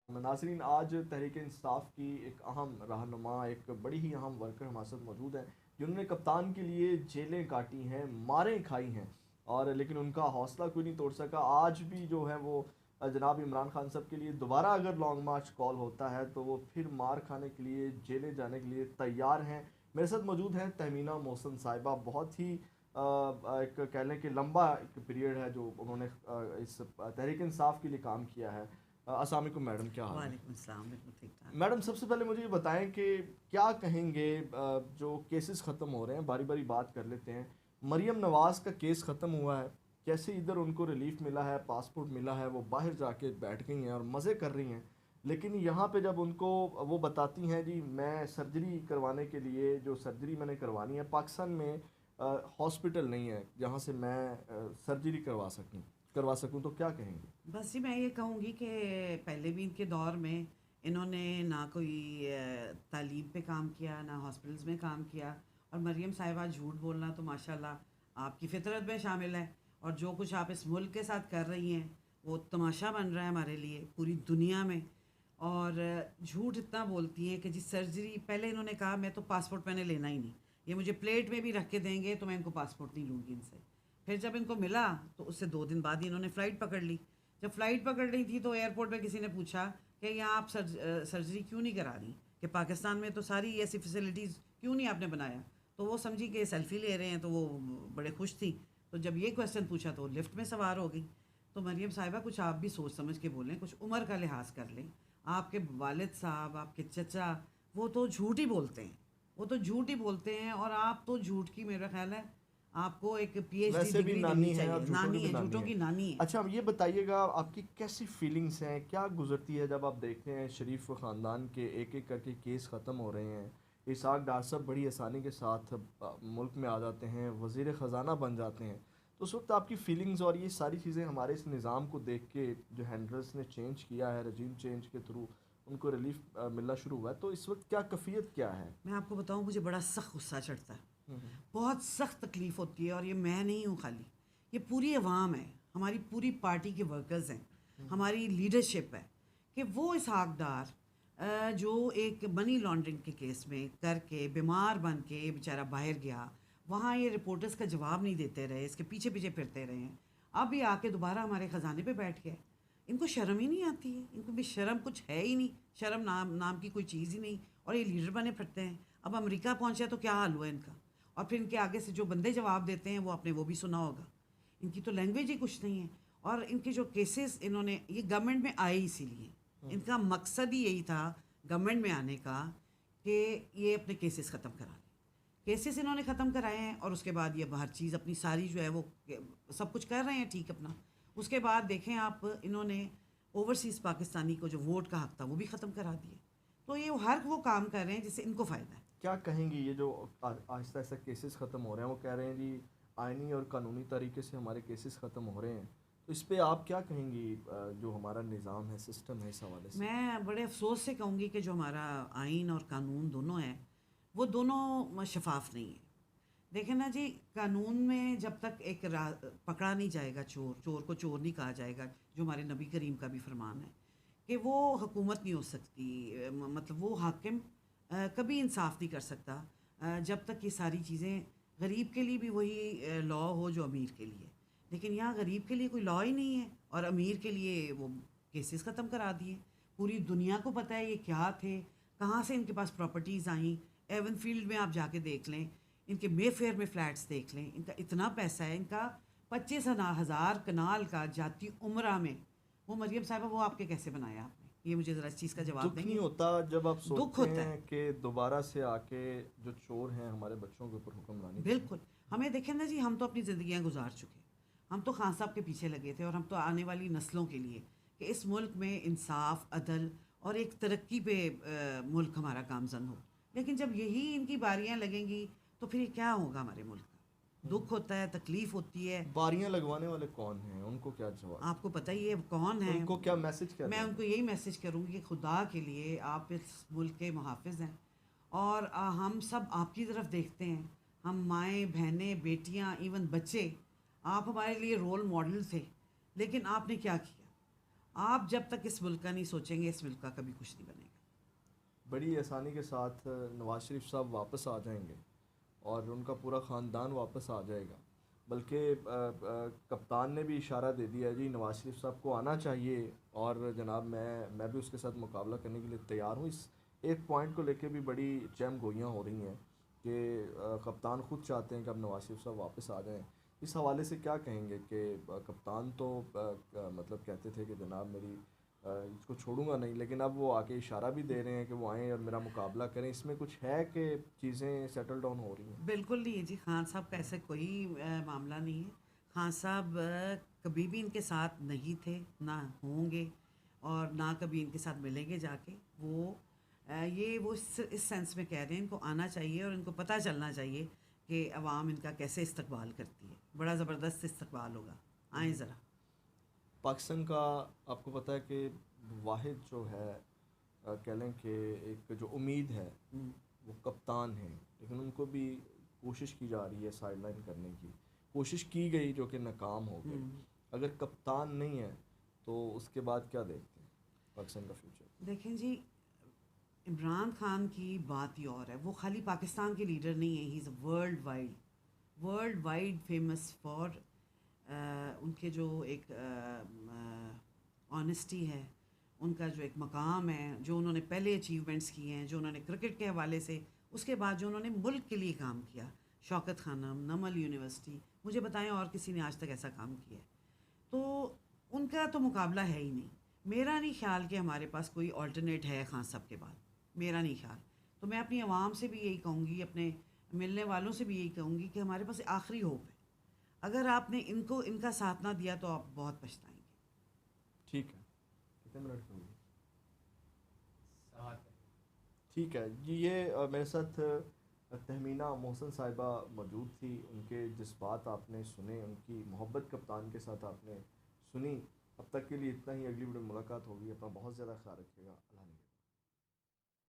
ناظرین، آج تحریک انصاف کی ایک اہم رہنما، ایک بڑی ہی اہم ورکر ہمارے ساتھ موجود ہیں، جنہوں نے کپتان کے لیے جیلیں کاٹی ہیں، ماریں کھائی ہیں، اور لیکن ان کا حوصلہ کوئی نہیں توڑ سکا. آج بھی جو ہے وہ جناب عمران خان صاحب کے لیے دوبارہ اگر لانگ مارچ کال ہوتا ہے تو وہ پھر مار کھانے کے لیے، جیلیں جانے کے لیے تیار ہیں. میرے ساتھ موجود ہیں تہمینہ محسن صاحبہ. بہت ہی ایک کہہ لیں کہ لمبا ایک پیریڈ ہے جو انہوں نے اس تحریک انصاف کے لیے کام کیا ہے. السلام علیکم میڈم، کیا حال ہے؟ وعلیکم السلام، بالکل ٹھیک ٹھاک. میڈم، سب سے پہلے مجھے یہ بتائیں کہ کیا کہیں گے جو کیسز ختم ہو رہے ہیں، باری باری بات کر لیتے ہیں. مریم نواز کا کیس ختم ہوا ہے، کیسے ادھر ان کو ریلیف ملا ہے، پاسپورٹ ملا ہے، وہ باہر جا کے بیٹھ گئی ہیں اور مزے کر رہی ہیں. لیکن یہاں پہ جب ان کو وہ بتاتی ہیں جی میں سرجری کروانے کے لیے، جو سرجری میں نے کروانی ہے پاکستان میں ہاسپٹل نہیں ہے جہاں سے میں سرجری کروا سکوں، تو کیا کہیں گے؟ بس جی میں یہ کہوں گی کہ پہلے بھی ان کے دور میں انہوں نے نہ کوئی تعلیم پہ کام کیا، نہ ہاسپٹلز میں کام کیا. اور مریم صاحبہ جھوٹ بولنا تو ماشاءاللہ آپ کی فطرت میں شامل ہے. اور جو کچھ آپ اس ملک کے ساتھ کر رہی ہیں وہ تماشا بن رہا ہے ہمارے لیے پوری دنیا میں. اور جھوٹ اتنا بولتی ہیں کہ جس سرجری پہلے انہوں نے کہا میں تو پاسپورٹ میں نے لینا ہی نہیں، یہ مجھے پلیٹ میں بھی رکھ کے دیں گے تو میں ان کو پاسپورٹ نہیں لوں گی ان سے. پھر جب ان کو ملا تو اس سے 2 دن بعد ہی انہوں نے فلائٹ پکڑ لی. جب فلائٹ پکڑ رہی تھی تو ایئرپورٹ پہ کسی نے پوچھا کہ یہاں آپ سرجری کیوں نہیں کرا رہی، کہ پاکستان میں تو ساری ایسی فیسلٹیز کیوں نہیں آپ نے بنایا. تو وہ سمجھی کہ سیلفی لے رہے ہیں تو وہ بڑے خوش تھی. تو جب یہ کویشچن پوچھا تو لفٹ میں سوار ہو گئی. تو مریم صاحبہ کچھ آپ بھی سوچ سمجھ کے بولیں، کچھ عمر کا لحاظ کر لیں. آپ کے والد صاحب، آپ کے چچا، وہ تو جھوٹ ہی بولتے ہیں، وہ تو جھوٹ ہی بولتے ہیں. اور آپ تو جھوٹ کی میرا خیال ہے آپ کو ایک پی ایچ ڈی ویسے بھی ڈگری دینی نانی ہے اور چاہیے. جھوٹوں کی نانی بھی ہے، نانی جھوٹوں ہے. کی نانی ہے. اچھا، اب یہ بتائیے گا آپ کی کیسی فیلنگس ہیں، کیا گزرتی ہے جب آپ دیکھتے ہیں شریف خاندان کے ایک ایک کر کے کیس ختم ہو رہے ہیں، اسحاق ڈار صاحب بڑی آسانی کے ساتھ ملک میں آ جاتے ہیں، وزیر خزانہ بن جاتے ہیں. تو اس وقت آپ کی فیلنگز اور یہ ساری چیزیں ہمارے اس نظام کو دیکھ کے، جو ہینڈلرس نے چینج کیا ہے رجیم چینج کے تھرو ان کو ریلیف ملنا شروع ہوا ہے، تو اس وقت کیا کیفیت کیا ہے؟ میں آپ کو بتاؤں مجھے بڑا سخت غصہ چڑھتا ہے، بہت سخت تکلیف ہوتی ہے. اور یہ میں نہیں ہوں خالی، یہ پوری عوام ہے، ہماری پوری پارٹی کے ورکرز ہیں، ہماری لیڈرشپ ہے. کہ وہ اسحاق ڈار جو ایک منی لانڈرنگ کے کیس میں کر کے بیمار بن کے بیچارہ باہر گیا، وہاں یہ رپورٹرز کا جواب نہیں دیتے رہے، اس کے پیچھے پیچھے پھرتے رہے ہیں. اب یہ آ کے دوبارہ ہمارے خزانے پہ بیٹھ گئے. ان کو شرم ہی نہیں آتی ہے، ان کو بھی شرم کچھ ہے ہی نہیں، شرم نام کی کوئی چیز ہی نہیں. اور یہ لیڈر بنے پھرتے ہیں. اب امریکہ پہنچے تو کیا حال ہوا ان کا. اور پھر ان کے آگے سے جو بندے جواب دیتے ہیں وہ آپ نے وہ بھی سنا ہوگا. ان کی تو لینگویج ہی کچھ نہیں ہے. اور ان کے جو کیسز انہوں نے، یہ گورنمنٹ میں آئے اسی لیے، ان کا مقصد ہی یہی تھا گورنمنٹ میں آنے کا کہ یہ اپنے کیسز ختم کرا لیں. کیسز انہوں نے ختم کرائے ہیں اور اس کے بعد یہ ہر چیز اپنی ساری جو ہے وہ سب کچھ کر رہے ہیں ٹھیک اپنا. اس کے بعد دیکھیں آپ، انہوں نے اوورسیز پاکستانی کو جو ووٹ کا حق تھا وہ بھی ختم کرا دیے. تو یہ ہر وہ کام کر رہے ہیں جس سے ان کو فائدہ ہے. کیا کہیں گی یہ جو آہستہ آہستہ کیسز ختم ہو رہے ہیں، وہ کہہ رہے ہیں جی آئینی اور قانونی طریقے سے ہمارے کیسز ختم ہو رہے ہیں، تو اس پہ آپ کیا کہیں گی؟ جو ہمارا نظام ہے، سسٹم ہے، اس حوالے سے. میں بڑے افسوس سے کہوں گی کہ جو ہمارا آئین اور قانون دونوں ہیں وہ دونوں شفاف نہیں ہیں. دیکھیں نا جی، قانون میں جب تک ایک پکڑا نہیں جائے گا چور کو چور نہیں کہا جائے گا، جو ہمارے نبی کریم کا بھی فرمان ہے کہ وہ حکومت نہیں ہو سکتی، مطلب وہ حاکم کبھی انصاف نہیں کر سکتا جب تک یہ ساری چیزیں، غریب کے لیے بھی وہی لا ہو جو امیر کے لیے. لیکن یہاں غریب کے لیے کوئی لا ہی نہیں ہے اور امیر کے لیے وہ کیسز ختم کرا دیے. پوری دنیا کو پتہ ہے یہ کیا تھے، کہاں سے ان کے پاس پراپرٹیز آئیں. ایون فیلڈ میں آپ جا کے دیکھ لیں، ان کے مے فیئر میں فلیٹس دیکھ لیں، ان کا اتنا پیسہ ہے، ان کا 25,000 کنال کا جاتی عمرہ میں. وہ مریم صاحبہ وہ آپ کے کیسے بنایا آپ نے؟ یہ مجھے ذرا اس چیز کا جواب دکھ دیں نہیں گے. ہوتا جب آپ دکھ سوچتے ہوتا ہے، ہیں کہ دوبارہ سے آ کے جو چور ہیں ہمارے بچوں کے اوپر حکمرانی کریں؟ بالکل. ہمیں دیکھیں نا جی، ہم تو اپنی زندگیاں گزار چکے، ہم تو خان صاحب کے پیچھے لگے تھے، اور ہم تو آنے والی نسلوں کے لیے کہ اس ملک میں انصاف، عدل اور ایک ترقی پہ ملک ہمارا گامزن ہو. لیکن جب یہی ان کی باریاں لگیں گی تو پھر یہ کیا ہوگا ہمارے ملک کا. دکھ ہوتا ہے، تکلیف ہوتی ہے. باریاں لگوانے والے کون ہیں؟ ان کو کیا جواب آپ کو دیں پتہ ہی ہے کون گے؟ ان ہیں. کو کیا میسج کیا میں دیں ان گے؟ کو یہی میسج کروں گی کہ خدا کے لیے آپ اس ملک کے محافظ ہیں، اور ہم سب آپ کی طرف دیکھتے ہیں. ہم مائیں، بہنیں، بیٹیاں، ایون بچے، آپ ہمارے لیے رول ماڈل تھے. لیکن آپ نے کیا کیا؟ آپ جب تک اس ملک کا نہیں سوچیں گے، اس ملک کا کبھی کچھ نہیں بنے گا۔ بڑی آسانی کے ساتھ نواز شریف صاحب واپس آ جائیں گے اور ان کا پورا خاندان واپس آ جائے گا، بلکہ کپتان نے بھی اشارہ دے دیا ہے جی نواز شریف صاحب کو آنا چاہیے، اور جناب میں بھی اس کے ساتھ مقابلہ کرنے کے لیے تیار ہوں۔ اس ایک پوائنٹ کو لے کے بھی بڑی چہم گوئیاں ہو رہی ہیں کہ کپتان خود چاہتے ہیں کہ اب نواز شریف صاحب واپس آ جائیں۔ اس حوالے سے کیا کہیں گے کہ کپتان تو مطلب کہتے تھے کہ جناب میری اس کو چھوڑوں گا نہیں، لیکن اب وہ آ کے اشارہ بھی دے رہے ہیں کہ وہ آئیں اور میرا مقابلہ کریں، اس میں کچھ ہے کہ چیزیں سیٹل ڈاؤن ہو رہی ہیں؟ بالکل نہیں ہے جی، خان صاحب کا ایسا کوئی معاملہ نہیں ہے۔ خان صاحب کبھی بھی ان کے ساتھ نہیں تھے، نہ ہوں گے، اور نہ کبھی ان کے ساتھ ملیں گے جا کے۔ وہ اس سینس میں کہہ رہے ہیں ان کو آنا چاہیے اور ان کو پتہ چلنا چاہیے کہ عوام ان کا کیسے استقبال کرتی ہے، بڑا زبردست استقبال ہوگا، آئیں ذرا۔ پاکستان کا آپ کو پتہ ہے کہ واحد جو ہے کہہ لیں کہ ایک جو امید ہے وہ کپتان ہیں، لیکن ان کو بھی کوشش کی جا رہی ہے سائڈ لائن کرنے کی، کوشش کی گئی جو کہ ناکام ہو گئی۔ اگر کپتان نہیں ہے تو اس کے بعد کیا دیکھتے ہیں پاکستان کا فیوچر؟ دیکھیں جی، عمران خان کی بات ہی اور ہے، وہ خالی پاکستان کے لیڈر نہیں ہیں، he is world wide famous for ان کے جو ایک آنیسٹی ہے، ان کا جو ایک مقام ہے، جو انہوں نے پہلے اچیومنٹس کیے ہیں، جو انہوں نے کرکٹ کے حوالے سے، اس کے بعد جو انہوں نے ملک کے لیے کام کیا، شوکت خانم، نمل یونیورسٹی، مجھے بتائیں اور کسی نے آج تک ایسا کام کیا ہے؟ تو ان کا تو مقابلہ ہے ہی نہیں۔ میرا نہیں خیال کہ ہمارے پاس کوئی آلٹرنیٹ ہے خان صاحب کے بعد، میرا نہیں خیال۔ تو میں اپنی عوام سے بھی یہی کہوں گی، اپنے ملنے والوں سے بھی یہی کہوں گی کہ ہمارے پاس آخری ہوپ ہے، اگر آپ نے ان کا ساتھ نہ دیا تو آپ بہت پچھتائیں گے۔ ٹھیک ہے، کتنے منٹ ہوئے؟ ٹھیک ہے جی، یہ میرے ساتھ تہمینہ محسن صاحبہ موجود تھی، ان کے جذبات آپ نے سنے، ان کی محبت کپتان کے ساتھ آپ نے سنی۔ اب تک کے لیے اتنا ہی، اگلی ویڈیو میں ملاقات ہوگی، اپنا بہت زیادہ خیال رکھیے گا، اللہ حافظ۔